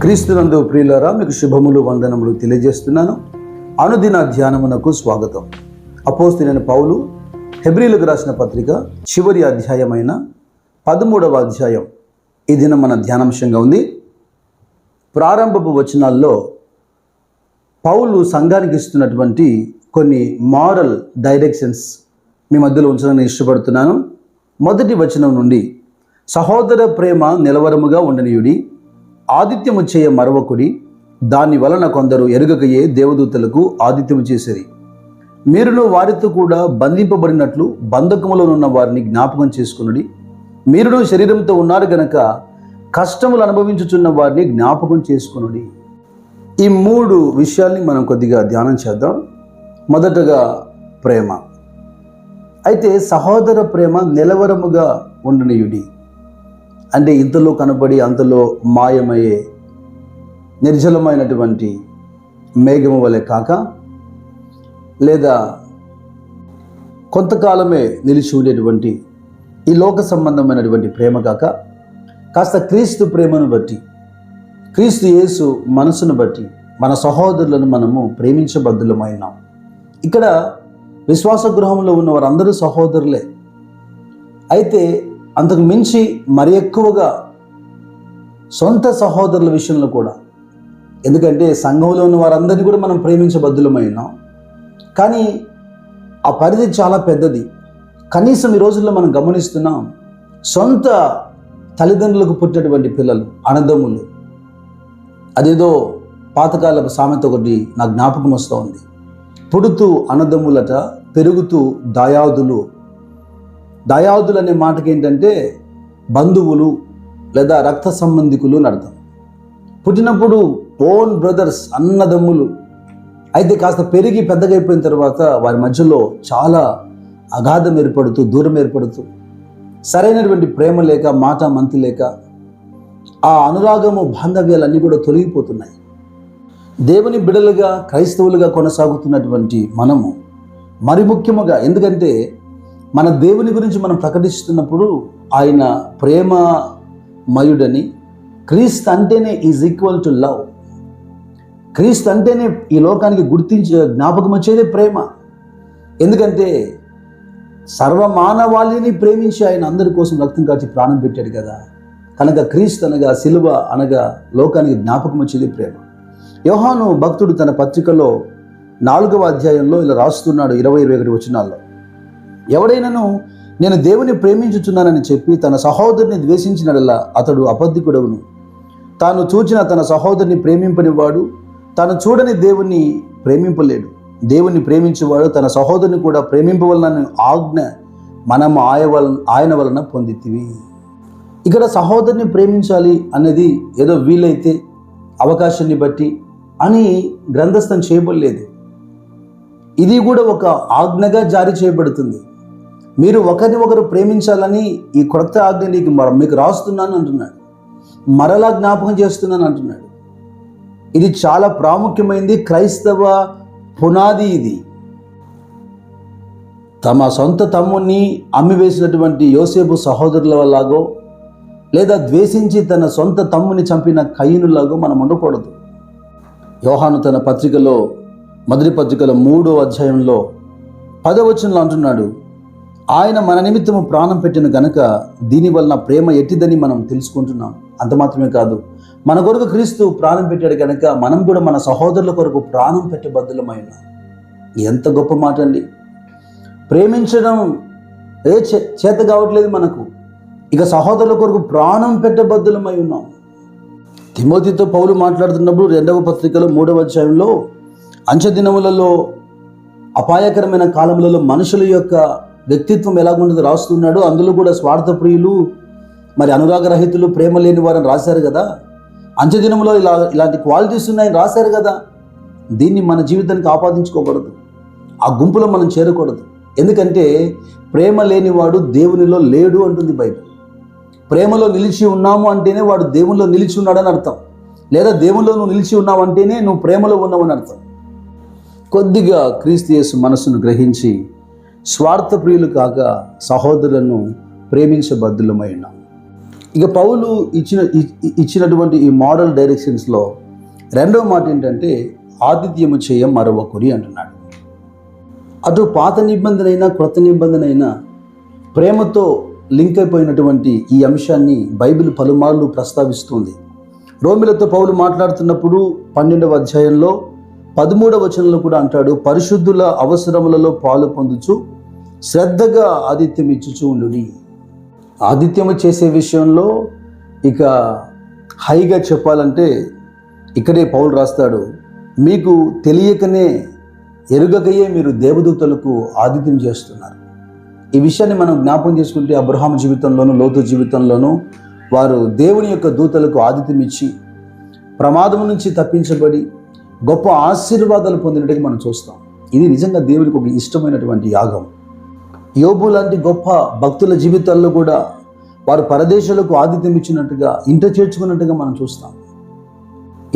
క్రీస్తునందు ప్రియులారా, మీకు శుభములు వందనములు తెలియజేస్తున్నాను. అనుదిన ధ్యానమునకు స్వాగతం. అపోస్తలుడైన పౌలు హెబ్రీయులకు రాసిన పత్రిక చివరి అధ్యాయమైన 13వ అధ్యాయం ఈ దినం మన ధ్యానాంశంగా ఉంది. ప్రారంభపు వచనాల్లో పౌలు సంఘానికి ఇస్తున్నటువంటి కొన్ని మారల్ డైరెక్షన్స్ మీ మధ్యలో ఉంచడానికి ఇష్టపడుతున్నాను. మొదటి వచనం నుండి, సహోదర ప్రేమ నిలవరముగా ఉండనీయుడి, ఆదిత్యము చేయ మరవకుడి, దాని వలన కొందరు ఎరుగకయే దేవదూతలకు ఆదిత్యము చేసిరి. మీరును వారితో కూడా బంధింపబడినట్లు బంధకములోనున్న వారిని జ్ఞాపకం చేసుకునుడి. మీరును శరీరంతో ఉన్నారు గనక కష్టములు అనుభవించుచున్న వారిని జ్ఞాపకం చేసుకునుడి. ఈ మూడు విషయాల్ని మనం కొద్దిగా ధ్యానం చేద్దాం. మొదటగా ప్రేమ. అయితే సహోదర ప్రేమ నిలవరముగా ఉండనీయుడి అంటే ఇంతలో కనబడి అంతలో మాయమయ్యే నిర్జలమైనటువంటి మేఘము వలె కాక, లేదా కొంతకాలమే నిలిచి ఉండేటువంటి ఈ లోక సంబంధమైనటువంటి ప్రేమ కాక, కాస్త క్రీస్తు ప్రేమను బట్టి, క్రీస్తు యేసు మనసును బట్టి మన సహోదరులను మనము ప్రేమించబద్దులమైనాం. ఇక్కడ విశ్వాస గృహంలో ఉన్న వారందరూ సహోదరులే. అయితే అంతకు మించి మరి ఎక్కువగా సొంత సహోదరుల విషయంలో కూడా, ఎందుకంటే సంఘంలో ఉన్న వారందరినీ కూడా మనం ప్రేమించబద్దులమైనాం. కానీ ఆ పరిధి చాలా పెద్దది. కనీసం ఈ రోజుల్లో మనం గమనిస్తున్నాం, సొంత తల్లిదండ్రులకు పుట్టినటువంటి పిల్లలు, అన్నదమ్ములు, అదేదో పాతకాలపు సామెత ఒకటి నా జ్ఞాపకం వస్తూ ఉంది. పుడుతూ అన్నదమ్ములట, పెరుగుతూ దాయాదులు. దాయాదులు అనే మాటకి ఏంటంటే బంధువులు లేదా రక్త సంబంధికులు అని అర్థం. పుట్టినప్పుడు ఓన్ బ్రదర్స్, అన్నదమ్ములు. అయితే కాస్త పెరిగి పెద్దగా అయిపోయిన తర్వాత వారి మధ్యలో చాలా అగాధం ఏర్పడుతూ, దూరం ఏర్పడుతూ, సరైనటువంటి ప్రేమ లేక, మాట మంతి లేక, ఆ అనురాగము, బాంధవ్యాలన్నీ కూడా తొలగిపోతున్నాయి. దేవుని బిడలుగా, క్రైస్తవులుగా కొనసాగుతున్నటువంటి మనము మరి ముఖ్యముగా, ఎందుకంటే మన దేవుని గురించి మనం ప్రకటిస్తున్నప్పుడు ఆయన ప్రేమమయుడని, క్రీస్తు అంటేనే ఈజ్ ఈక్వల్ టు లవ్. క్రీస్తు అంటేనే ఈ లోకానికి జ్ఞాపకం వచ్చేదే ప్రేమ. ఎందుకంటే సర్వమానవాళిని ప్రేమించి ఆయన అందరి కోసం రక్తం కాచి ప్రాణం పెట్టాడు కదా. కనుక క్రీస్తు అనగా, సిలువ అనగా లోకానికి జ్ఞాపకం వచ్చేది ప్రేమ. యోహాను భక్తుడు తన పత్రికలో 4వ అధ్యాయంలో ఇలా రాస్తున్నాడు, 20-21 వచనాల్లో, ఎవడైనాను నేను దేవుని ప్రేమించుచున్నానని చెప్పి తన సహోదరుని ద్వేషించినడల్లా అతడు అబద్ధికుడవును. తాను చూచిన తన సహోదరుని ప్రేమింపనివాడు తాను చూడని దేవుణ్ణి ప్రేమింపలేడు. దేవుణ్ణి ప్రేమించేవాడు తన సహోదరుని కూడా ప్రేమింపవలన ఆజ్ఞ మనము ఆయన వలన పొందితివి. ఇక్కడ సహోదరుని ప్రేమించాలి అనేది ఏదో వీలైతే, అవకాశాన్ని బట్టి అని గ్రంథస్థం చేయబడలేదు. ఇది కూడా ఒక ఆజ్ఞగా జారీ చేయబడుతుంది. మీరు ఒకరిని ఒకరు ప్రేమించాలని ఈ కొత్త ఆజ్ఞ మీకు రాస్తున్నాను అంటున్నాడు, మరలా జ్ఞాపకం చేస్తున్నాను అంటున్నాడు. ఇది చాలా ప్రాముఖ్యమైనది. క్రైస్తవ పునాది ఇది. తమ సొంత తమ్ముణ్ణి అమ్మివేసినటువంటి యోసేపు సహోదరుల వల్లాగో, లేదా ద్వేషించి తన సొంత తమ్ముని చంపిన కయీనులాగో మనం ఉండకూడదు. యోహాను తన పత్రికలో, మొదటి పత్రికలో 3వ అధ్యాయంలో 10వ వచనంలో అంటున్నాడు, ఆయన మన నిమిత్తము ప్రాణం పెట్టిన గనక దీనివలన ప్రేమ ఎట్టిదని మనం తెలుసుకుంటున్నాం. అంత మాత్రమే కాదు, మన కొరకు క్రీస్తు ప్రాణం పెట్టాడు కనుక మనం కూడా మన సహోదరుల కొరకు ప్రాణం పెట్టబద్దులమైన. ఎంత గొప్ప మాట అండి! ప్రేమించడం చేత కావట్లేదు మనకు, ఇక సహోదరుల కొరకు ప్రాణం పెట్టబద్దులమై ఉన్నాం. తిమోతితో పౌలు మాట్లాడుతున్నప్పుడు 2వ పత్రికలో 3వ అధ్యాయంలో, అంచె దినములలో, అపాయకరమైన కాలములలో మనుషుల యొక్క వ్యక్తిత్వం ఎలాగుంటుందో రాస్తున్నాడు. అందులో కూడా స్వార్థప్రియులు, మరి అనురాగరహితులు, ప్రేమ లేని వారని రాశారు కదా. అంచె దినములో ఇలాంటి క్వాలిటీస్ ఉన్నాయని రాశారు కదా. దీన్ని మన జీవితానికి ఆపాదించుకోకూడదు, ఆ గుంపులో మనం చేరకూడదు. ఎందుకంటే ప్రేమ లేనివాడు దేవునిలో లేడు అంటుంది బైబిల్. ప్రేమలో నిలిచి ఉన్నాము అంటేనే వాడు దేవునిలో నిలిచి ఉన్నాడని అర్థం, లేదా దేవునిలో నువ్వు నిలిచి ఉన్నావు అంటేనే నువ్వు ప్రేమలో ఉన్నావు అని అర్థం. కొద్దిగా క్రీస్తు యేసు మనసును గ్రహించి స్వార్థప్రియులు కాక సహోదరులను ప్రేమించబద్దులమై ఉన్నాం. ఇక పౌలు ఇచ్చినటువంటి ఈ మోరల్ డైరెక్షన్స్లో రెండవ మాట ఏంటంటే ఆతిథ్యము చేయ మరొకరి అంటున్నాడు. అటు పాత నిబంధన అయినా క్రొత్త నిబంధన అయినా ప్రేమతో లింక్ అయిపోయినటువంటి ఈ అంశాన్ని బైబిల్ పలుమార్లు ప్రస్తావిస్తుంది. రోమిలతో పౌలు మాట్లాడుతున్నప్పుడు 12వ అధ్యాయంలో 13వ వచనంలో కూడా అంటాడు, పరిశుద్ధుల అవసరములలో పాలు పొందుచు శ్రద్ధగా ఆతిథ్యం ఇచ్చుచూ ఉండుడి. ఆతిథ్యము చేసే విషయంలో ఇక హైగా చెప్పాలంటే ఇక్కడే పౌలు రాస్తాడు, మీకు తెలియకనే ఎరుగకయే మీరు దేవదూతలకు ఆతిథ్యం చేస్తున్నారు. ఈ విషయాన్ని మనం జ్ఞాపకం చేసుకుంటే అబ్రహాము జీవితంలోనూ లోతు జీవితంలోనూ వారు దేవుని యొక్క దూతలకు ఆతిథ్యం ఇచ్చి ప్రమాదం నుంచి తప్పించబడి గొప్ప ఆశీర్వాదాలు పొందినట్టుగా మనం చూస్తాం. ఇది నిజంగా దేవునికి ఒక ఇష్టమైనటువంటి యాగం. యోబు లాంటి గొప్ప భక్తుల జీవితాల్లో కూడా వారు పరదేశాలకు ఆతిథ్యం ఇచ్చినట్టుగా ఇంట చేర్చుకున్నట్టుగా మనం చూస్తాం.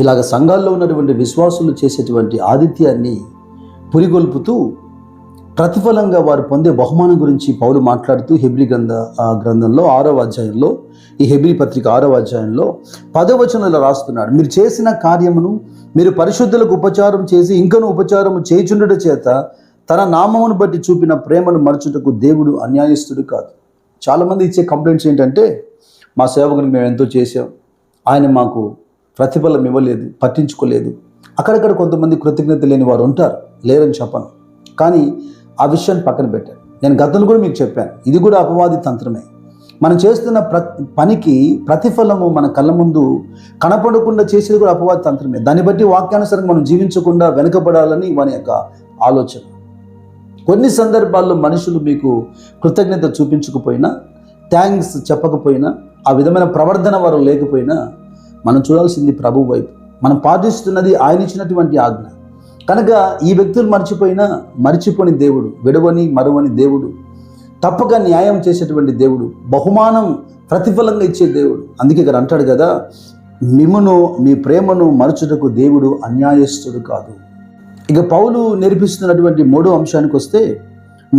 ఇలాగ సంఘాల్లో ఉన్నటువంటి విశ్వాసులు చేసేటువంటి ఆతిథ్యాన్ని పురిగొల్పుతూ ప్రతిఫలంగా వారు పొందే బహుమానం గురించి పౌలు మాట్లాడుతూ హెబ్రీ గ్రంథంలో 6వ అధ్యాయంలో, ఈ హెబ్రీ పత్రిక 6వ అధ్యాయంలో 10వ వచనంలో రాస్తున్నాడు, మీరు చేసిన కార్యమును మీరు పరిశుద్ధులకు ఉపచారం చేసి ఇంకను ఉపచారము చేయుచుండుట చేత తన నామమును బట్టి చూపిన ప్రేమను మరచుటకు దేవుడు అన్యాయస్తుడు కాదు. చాలామంది ఇచ్చే కంప్లైంట్స్ ఏంటంటే, మా సేవకునికి మేము ఎంతో చేసాం, ఆయన మాకు ప్రతిఫలం ఇవ్వలేదు, పట్టించుకోలేదు. అక్కడక్కడ కొంతమంది కృతజ్ఞత లేని వారు ఉంటారు, లేరని చెప్పను, కానీ ఆ విషయాన్ని పక్కన పెట్టాను. నేను గతంలో కూడా మీకు చెప్పాను, ఇది కూడా అపవాది తంత్రమే. మనం చేస్తున్న పనికి ప్రతిఫలము మన కళ్ళ ముందు కనపడకుండా చేసేది కూడా అపవాది తంత్రమే. దాన్ని బట్టి వాక్యానుసారంగా మనం జీవించకుండా వెనుకబడాలని వాని యొక్క ఆలోచన. కొన్ని సందర్భాల్లో మనుషులు మీకు కృతజ్ఞత చూపించకపోయినా, థ్యాంక్స్ చెప్పకపోయినా, ఆ విధమైన ప్రవర్తన వారు లేకపోయినా మనం చూడాల్సింది ప్రభు వైపు. మనం పాటిస్తున్నది ఆయన ఇచ్చినటువంటి ఆజ్ఞ. కనుక ఈ వ్యక్తులు మర్చిపోని దేవుడు, విడవని మరువని దేవుడు, తప్పక న్యాయం చేసేటువంటి దేవుడు, బహుమానం ప్రతిఫలంగా ఇచ్చే దేవుడు. అందుకే ఇక్కడ అంటాడు కదా, మిమ్మును మీ ప్రేమను మరచుటకు దేవుడు అన్యాయస్తుడు కాదు. ఇక పౌలు నేర్పిస్తున్నటువంటి 3వ అంశానికి వస్తే,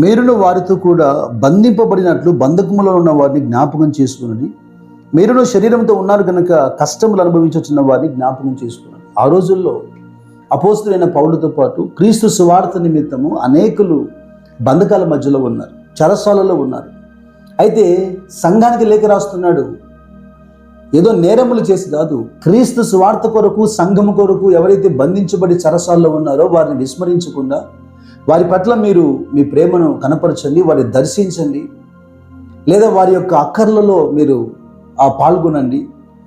మీరును వారితో కూడా బంధింపబడినట్లు బంధకములో ఉన్న వారిని జ్ఞాపకం చేసుకున్నది, మీరును శరీరంతో ఉన్నారు కనుక కష్టములు అనుభవించుతున్న వారిని జ్ఞాపకం చేసుకున్నది. ఆ రోజుల్లో అపోస్తులైన పౌలుతో పాటు క్రీస్తు సువార్త నిమిత్తము అనేకులు బంధకాల మధ్యలో ఉన్నారు, చెరసాలలో ఉన్నారు. అయితే సంఘానికి లేఖ రాస్తున్నాడు, ఏదో నేరములు చేసి కాదు, క్రీస్తు సువార్త కొరకు, సంఘము కొరకు ఎవరైతే బంధించబడి చెరసాల్లో ఉన్నారో వారిని విస్మరించకుండా వారి పట్ల మీరు మీ ప్రేమను కనపరచండి, వారిని దర్శించండి, లేదా వారి యొక్క అక్కర్లలో మీరు పాల్గొనండి,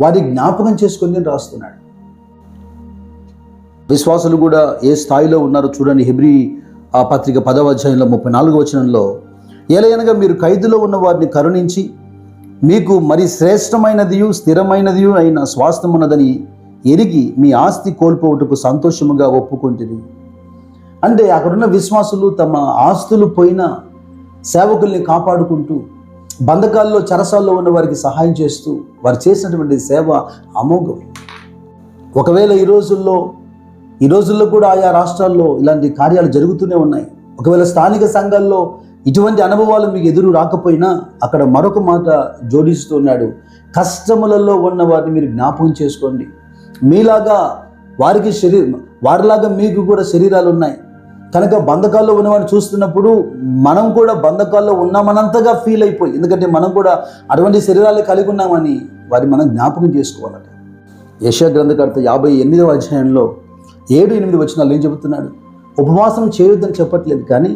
వారి జ్ఞాపకం చేసుకొని అని రాస్తున్నాడు. విశ్వాసులు కూడా ఏ స్థాయిలో ఉన్నారో చూడండి. హెబ్రీ పత్రిక 10వ అధ్యాయంలో 34వ వచనంలో, ఏలయనగా మీరు ఖైదులో ఉన్న వారిని కరుణించి మీకు మరి శ్రేష్టమైనదియు స్థిరమైనదియు అయిన స్వాస్థ్యమున్నదని ఎరిగి మీ ఆస్తి కోల్పోవటకు సంతోషముగా ఒప్పుకుంటుంది. అంటే అక్కడున్న విశ్వాసులు తమ ఆస్తులు పోయిన సేవకుల్ని కాపాడుకుంటూ బంధకాల్లో చెరసాల్లో ఉన్న వారికి సహాయం చేస్తూ వారు చేసినటువంటి సేవ అమోఘం. ఒకవేళ ఈ రోజుల్లో కూడా ఆయా రాష్ట్రాల్లో ఇలాంటి కార్యాలు జరుగుతూనే ఉన్నాయి. ఒకవేళ స్థానిక సంఘాల్లో ఇటువంటి అనుభవాలు మీకు ఎదురు రాకపోయినా అక్కడ మరొక మాట జోడిస్తూ ఉన్నాడు, కష్టములలో ఉన్న వారిని మీరు జ్ఞాపకం చేసుకోండి. మీలాగా వారిలాగా మీకు కూడా శరీరాలు ఉన్నాయి కనుక బంధకాల్లో ఉన్నవాడిని చూస్తున్నప్పుడు మనం కూడా బంధకాల్లో ఉన్నామనంతగా ఫీల్ అయిపోయి, ఎందుకంటే మనం కూడా అటువంటి శరీరాలు కలిగి ఉన్నామని వారి మనం జ్ఞాపకం చేసుకోవాలంటే. యెషయా గ్రంథకర్త 58వ అధ్యాయంలో 7-8 వచనాలు ఏం చెబుతున్నాడు? ఉపవాసం చేయొద్దని చెప్పట్లేదు, కానీ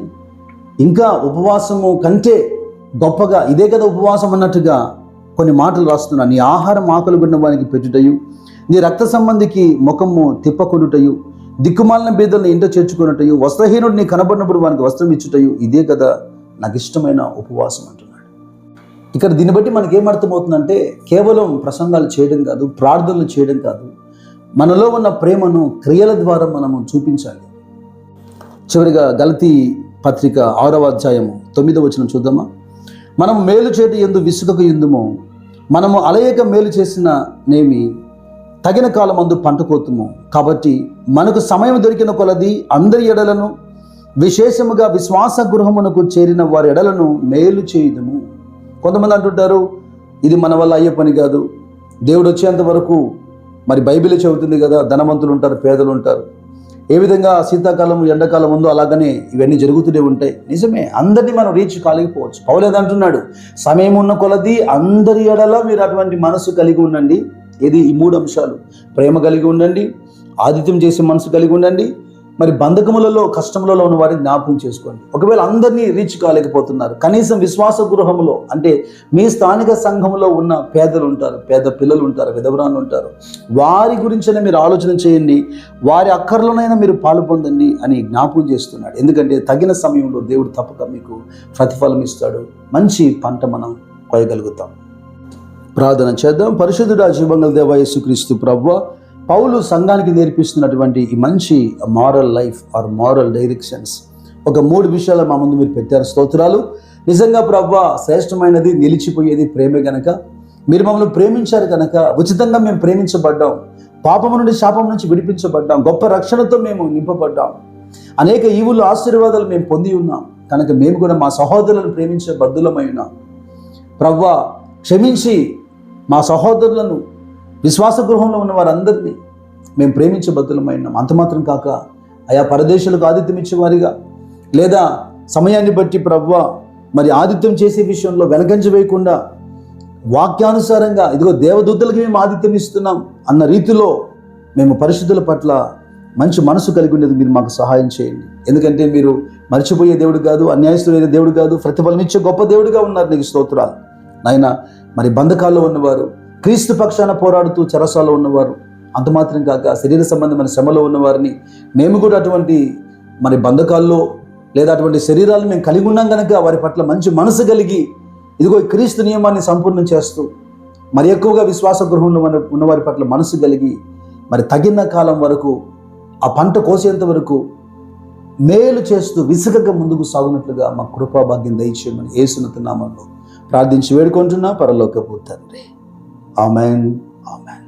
ఇంకా ఉపవాసము కంటే గొప్పగా ఇదే కదా ఉపవాసం అన్నట్టుగా కొన్ని మాటలు రాస్తున్నాడు. నీ ఆహారం ఆకలి కొన్న వానికి పెట్టుటయు, నీ రక్త సంబంధికి ముఖము తిప్పకొనుటయు, దిక్కుమాలిన బీదలను ఇంట చేర్చుకున్నటయు, వస్త్రహీనుడు నీ కనబడినప్పుడు వానికి వస్త్రం ఇచ్చుటయు, ఇదే కదా నాకు ఇష్టమైన ఉపవాసం అంటున్నాడు. ఇక్కడ దీన్ని బట్టి మనకి ఏమర్థమవుతుందంటే, కేవలం ప్రసంగాలు చేయడం కాదు, ప్రార్థనలు చేయడం కాదు, మనలో ఉన్న ప్రేమను క్రియల ద్వారా మనము చూపించాలి. చివరిగా గలతీ పత్రిక 6వ అధ్యాయము 9వ వచనం చూద్దామా? మనం మేలు చేయట యందు విసుగక యుందుము, మనము అలయక మేలు చేసిన నేమి తగిన కాలమందు పంట కోతుము. కాబట్టి మనకు సమయం దొరికిన కొలది అందరి ఎడలను, విశేషముగా విశ్వాస గృహమునకు చేరిన వారి ఎడలను మేలు చేయుదుము. కొంతమంది అంటుంటారు, ఇది మన వల్ల అయ్యే పని కాదు, దేవుడు వచ్చేంత వరకు మరి బైబిలే చెబుతుంది కదా, ధనవంతులు ఉంటారు, పేదలు ఉంటారు. ఏ విధంగా శీతాకాలం ఎండాకాలం ఉందో అలాగనే ఇవన్నీ జరుగుతూనే ఉంటాయి. నిజమే, అందరినీ మనం రీచ్ కాలేకపోవచ్చు. పౌలు ఏదంటున్నాడు, సమయం ఉన్న కొలది అందరి ఎడల మీరు అటువంటి మనసు కలిగి ఉండండి. ఇది ఈ 3 అంశాలు: ప్రేమ కలిగి ఉండండి, ఆతిథ్యం చేసే మనసు కలిగి ఉండండి, మరి బంధకములలో కష్టములలో ఉన్న వారిని జ్ఞాపకం చేసుకోండి. ఒకవేళ అందరినీ రీచ్ కాలేకపోతున్నారు, కనీసం విశ్వాస గృహంలో అంటే మీ స్థానిక సంఘంలో ఉన్న పేదలు ఉంటారు, పేద పిల్లలు ఉంటారు, విధవరాలు ఉంటారు, వారి గురించైనా మీరు ఆలోచన చేయండి, వారి అక్కర్లోనైనా మీరు పాలు పొందండి అని జ్ఞాపకం చేస్తున్నాడు. ఎందుకంటే తగిన సమయంలో దేవుడు తప్పక మీకు ప్రతిఫలం ఇస్తాడు, మంచి పంట మనం కోయగలుగుతాం. ప్రార్థన చేద్దాం. పరిశుద్ధుడా, జీవంగల దేవ యేసుక్రీస్తు ప్రభువా, పౌలు సంఘానికి నేర్పిస్తున్నటువంటి ఈ మంచి moral life or moral directions ఒక 3 విషయాలు మా ముందు మీరు పెట్టారు. స్తోత్రాలు. నిజంగా ప్రభువా, శ్రేష్టమైనది నిలిచిపోయేది ప్రేమే గనక, మీరు మమ్మల్ని ప్రేమించారు కనుక ఉచితంగా మేము ప్రేమించబడ్డాం, పాపము నుండి శాపం నుంచి విడిపించబడ్డాం, గొప్ప రక్షణతో మేము నింపబడ్డాం, అనేక ఈవులు ఆశీర్వాదాలు మేము పొంది ఉన్నాం కనుక మేము కూడా మా సహోదరులను ప్రేమించే బద్దులమై ఉన్నాం. ప్రభువా, క్షమించి మా సహోదరులను, విశ్వాస గృహంలో ఉన్న వారందరినీ మేము ప్రేమించే బద్దులమైనాం. అంత మాత్రం కాక ఆయా పరదేశాలకు ఆతిథ్యం ఇచ్చేవారిగా, లేదా సమయాన్ని బట్టి ప్రభువా మరి ఆతిథ్యం చేసే విషయంలో వెనకంజ వేయకుండా వాక్యానుసారంగా ఇదిగో దేవదూతలకి మేము ఆతిథ్యం ఇస్తున్నాం అన్న రీతిలో మేము పరిశుద్ధుల పట్ల మంచి మనసు కలిగి ఉండేది మీరు మాకు సహాయం చేయండి. ఎందుకంటే మీరు మర్చిపోయే దేవుడు కాదు, అన్యాయస్తుడైన దేవుడు కాదు, ప్రతిఫలం ఇచ్చే గొప్ప దేవుడిగా ఉన్నారు. నీకు స్తోత్రాలు నాయన. మరి బంధకాల్లో ఉన్నవారు, క్రీస్తు పక్షాన పోరాడుతూ చెరసాలలో ఉన్నవారు, అంత మాత్రం కాక శరీర సంబంధమైన శ్రమలో ఉన్నవారిని మేము కూడా అటువంటి మరి బంధకాల్లో లేదా అటువంటి శరీరాలను మేము కలిగి ఉన్నాం కనుక వారి పట్ల మంచి మనసు కలిగి ఇదిగో క్రీస్తు నియమాన్ని సంపూర్ణం చేస్తూ మరి ఎక్కువగా విశ్వాస గృహంలో ఉన్నవారి పట్ల మనసు కలిగి మరి తగిన కాలం వరకు ఆ పంట కోసేంత వరకు మేలు చేస్తూ విసుగగా ముందుకు సాగునట్లుగా మా కృపా భాగ్యం దయచేయమని యేసునామములో ప్రార్థించి వేడుకుంటున్నా పరలోకపు తండ్రి. Amen, amen.